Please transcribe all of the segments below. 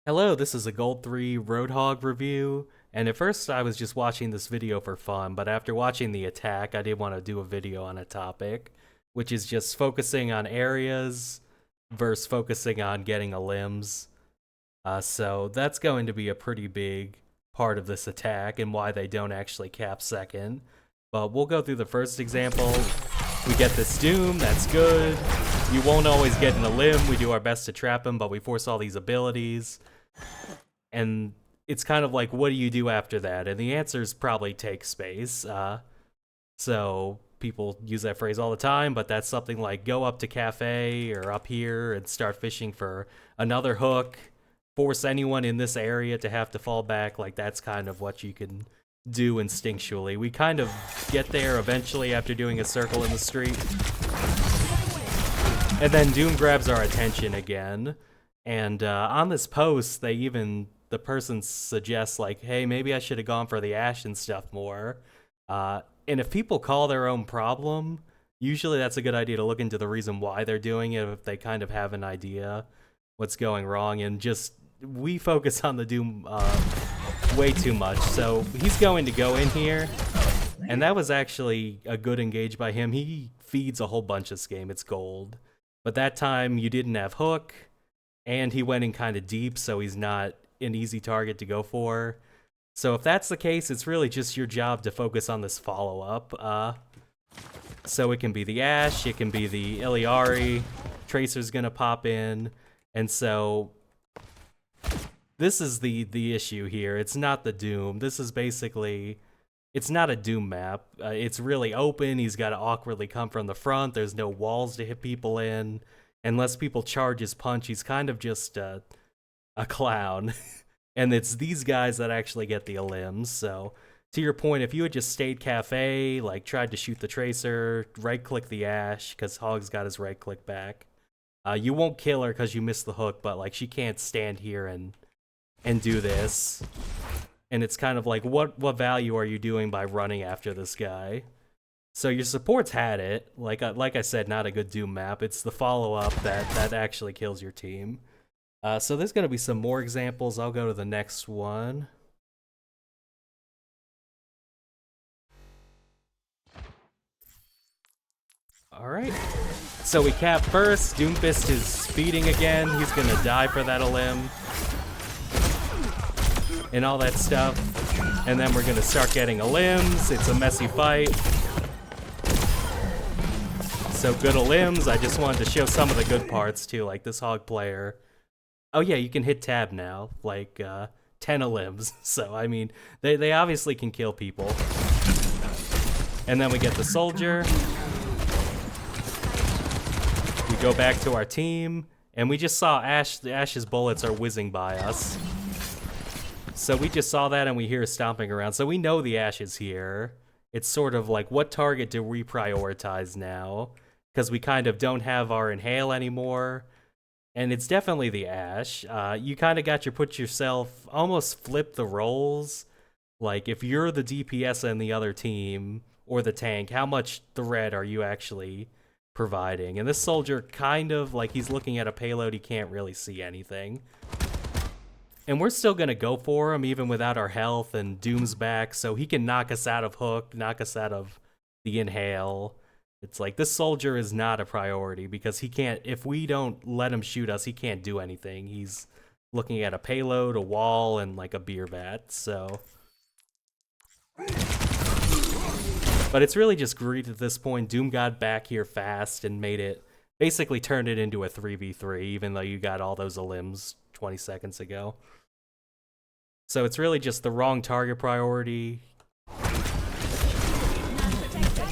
Hello, this is a Gold 3 Roadhog review, and at first I was just watching this video for fun, but after watching the attack, I did want to do a video on a topic, which is just focusing on areas versus focusing on getting a limbs. So that's going to be a pretty big part of this attack and why they don't actually cap second. But we'll go through the first example. We get this Doom, that's good. You won't always get in a limb, we do our best to trap him, but we force all these abilities. And it's kind of like, what do you do after that? And the answer is probably take space. So people use that phrase all the time, but that's something like go up to cafe or up here and start fishing for another hook, force anyone in this area to have to fall back. Like that's kind of what you can do instinctually. We kind of get there eventually after doing a circle in the street. And then Doom grabs our attention again. And on this post, the person suggests like, hey, maybe I should have gone for the ash and stuff more. And if people call their own problem, usually that's a good idea to look into the reason why they're doing it if they kind of have an idea what's going wrong. And just, we focus on the Doom way too much. So he's going to go in here. And that was actually a good engage by him. He feeds a whole bunch this game. It's gold. But that time you didn't have hook. And he went in kind of deep, so he's not an easy target to go for. So if that's the case, it's really just your job to focus on this follow-up. So it can be the Ash, it can be the Iliari, Tracer's gonna pop in, and so this is the issue here. It's not the Doom. This is basically, it's not a Doom map. It's really open. He's got to awkwardly come from the front. There's no walls to hit people in. Unless people charge his punch, he's kind of just a clown. And it's these guys that actually get the limbs. So to your point, if you had just stayed cafe, like tried to shoot the Tracer, right-click the Ash, because Hog's got his right-click back, you won't kill her because you missed the hook, but like she can't stand here and do this. And it's kind of like, what value are you doing by running after this guy? So your supports had it. Like I said, not a good Doom map. It's the follow-up that actually kills your team. So there's going to be some more examples. I'll go to the next one. All right. So we cap first. Doomfist is feeding again. He's going to die for that limb. And all that stuff. And then we're going to start getting limbs. It's a messy fight. So good limbs. I just wanted to show some of the good parts too, like this Hog player. Oh yeah, you can hit tab now, like 10 limbs. So I mean, they obviously can kill people. And then we get the soldier. We go back to our team, and we just saw Ash's bullets are whizzing by us. So we just saw that, and we hear stomping around. So we know the Ash is here. It's sort of like, what target do we prioritize now? Because we kind of don't have our inhale anymore. And it's definitely the Ash. You kind of got to put yourself, almost flip the roles. Like, if you're the DPS in the other team, or the tank, how much threat are you actually providing? And this soldier kind of, like, he's looking at a payload, he can't really see anything. And we're still going to go for him, even without our health, and Doom's back, so he can knock us out of hook, knock us out of the inhale. It's like, this soldier is not a priority, because he can't, if we don't let him shoot us, he can't do anything. He's looking at a payload, a wall, and like a beer bat, so. But it's really just greed at this point. Doom got back here fast and made it, basically turned it into a 3v3, even though you got all those limbs 20 seconds ago. So it's really just the wrong target priority.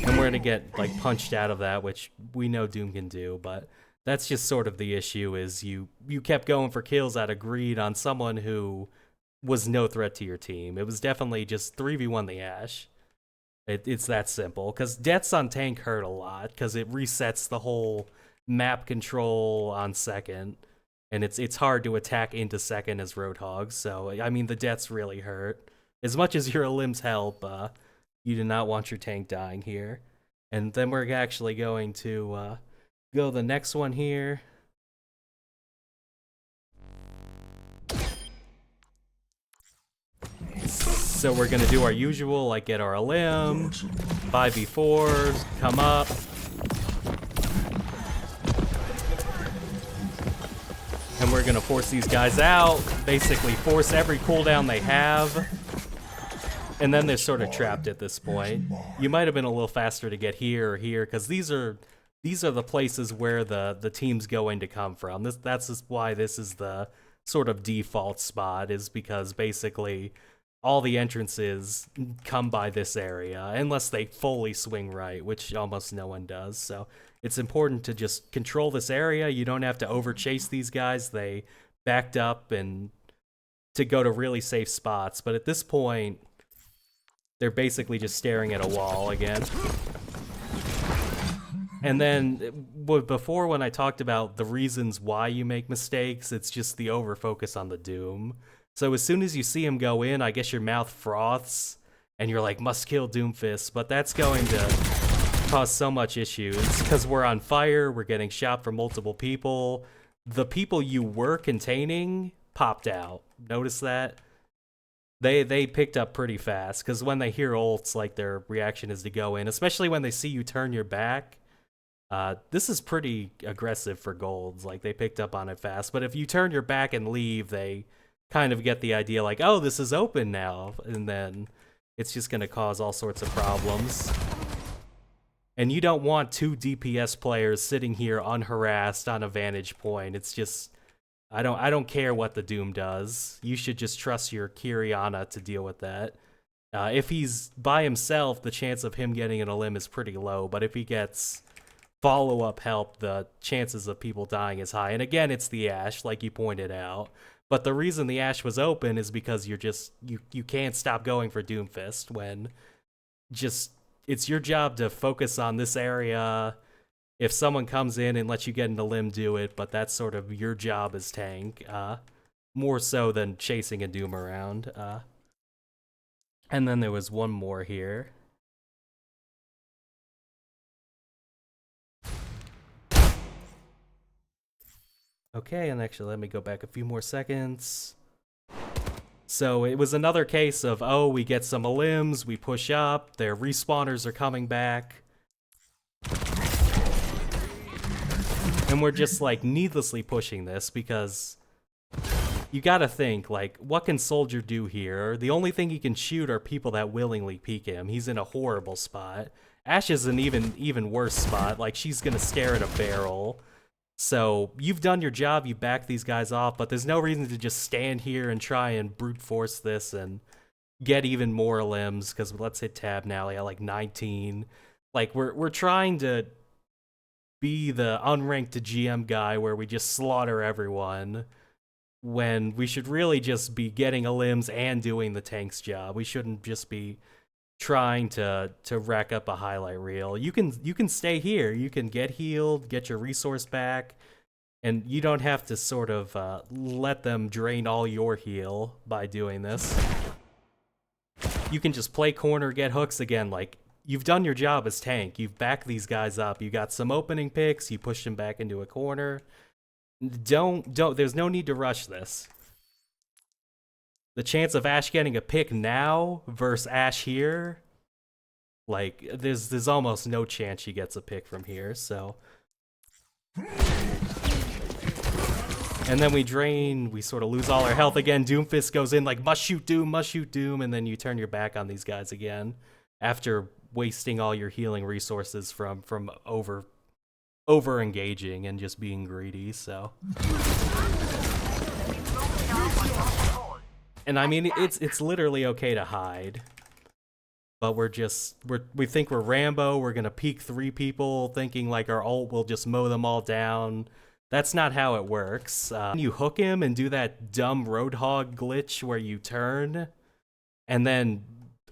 And we're gonna get like punched out of that, which we know Doom can do, but that's just sort of the issue, is you kept going for kills out of greed on someone who was no threat to your team. It was definitely just 3v1 the Ash. It's that simple, because deaths on tank hurt a lot, because it resets the whole map control on second. And it's hard to attack into second as Roadhog, so I mean the deaths really hurt. As much as your limbs help, you do not want your tank dying here. And then we're actually going to go the next one here. So we're gonna do our usual, like get our limb, 5v4s, come up. And we're gonna force these guys out, basically force every cooldown they have. And then they're sort of trapped at this point. You might have been a little faster to get here or here, because these are the places where the team's going to come from. That's just why this is the sort of default spot, is because basically all the entrances come by this area, unless they fully swing right, which almost no one does. So it's important to just control this area. You don't have to overchase these guys. They backed up and to go to really safe spots. But at this point, they're basically just staring at a wall again. And then before, when I talked about the reasons why you make mistakes, it's just the overfocus on the Doom. So as soon as you see him go in, I guess your mouth froths and you're like, must kill Doomfist. But that's going to cause so much issues because we're on fire, we're getting shot from multiple people. The people you were containing popped out. Notice that? They picked up pretty fast because when they hear ults, like their reaction is to go in, especially when they see you turn your back. This is pretty aggressive for golds. Like they picked up on it fast. But if you turn your back and leave, they kind of get the idea like, oh, this is open now. And then it's just going to cause all sorts of problems. And you don't want two DPS players sitting here unharassed on a vantage point. It's just, I don't care what the Doom does. You should just trust your Kiriana to deal with that. If he's by himself, the chance of him getting an limb is pretty low. But if he gets follow-up help, the chances of people dying is high. And again, it's the Ashe, like you pointed out. But the reason the Ashe was open is because you can't stop going for Doomfist when just it's your job to focus on this area. If someone comes in and lets you get into limb, do it, but that's sort of your job as tank, more so than chasing a Doom around. And then there was one more here. Okay, and actually let me go back a few more seconds. So it was another case of, oh, we get some limbs, we push up, their respawners are coming back. And we're just like needlessly pushing this because you gotta think, like, what can Soldier do here? The only thing he can shoot are people that willingly peek him. He's in a horrible spot. Ashe is an even worse spot. Like, she's gonna stare at a barrel. So you've done your job, you back these guys off, but there's no reason to just stand here and try and brute force this and get even more limbs, because let's hit tab now, at like 19. Like, we're trying to be the unranked GM guy where we just slaughter everyone when we should really just be getting a limbs and doing the tank's job. We shouldn't just be trying to rack up a highlight reel. You can stay here, you can get healed, get your resource back, and you don't have to sort of let them drain all your heal by doing this. You can just play corner, get hooks again. Like, you've done your job as tank. You've backed these guys up. You got some opening picks. You pushed them back into a corner. There's no need to rush this. The chance of Ashe getting a pick now versus Ashe here, like, there's almost no chance she gets a pick from here, so. And then we drain, we sort of lose all our health again. Doomfist goes in like, must shoot Doom, and then you turn your back on these guys again after wasting all your healing resources from over engaging and just being greedy, so. And I mean, it's literally okay to hide, but we think we're Rambo. We're gonna peek 3 people, thinking like our ult will just mow them all down. That's not how it works. You hook him and do that dumb Roadhog glitch where you turn, and then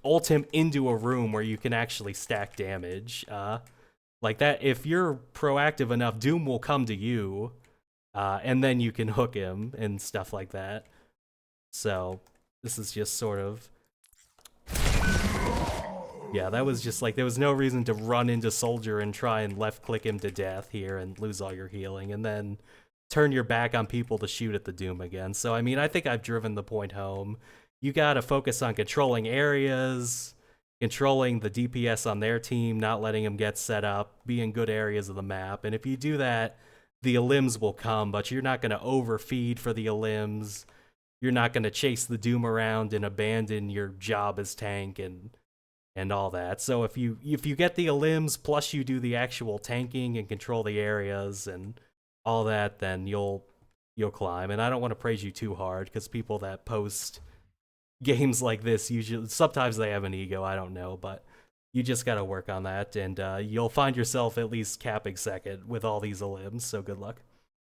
ult him into a room where you can actually stack damage. Like that, if you're proactive enough, Doom will come to you, and then you can hook him and stuff like that. So this is just sort of, yeah, that was just like, there was no reason to run into Soldier and try and left click him to death here and lose all your healing and then turn your back on people to shoot at the Doom again. So I mean, I think I've driven the point home. you got to focus on controlling areas, controlling the DPS on their team, not letting them get set up, be in good areas of the map. And if you do that, the elims will come, but you're not going to overfeed for the elims. You're not going to chase the Doom around and abandon your job as tank and all that. So if you get the elims plus you do the actual tanking and control the areas and all that, then you'll climb. And I don't want to praise you too hard because people that post games like this usually sometimes they have an ego. I don't know, but you just got to work on that, and you'll find yourself at least capping second with all these elims. So good luck.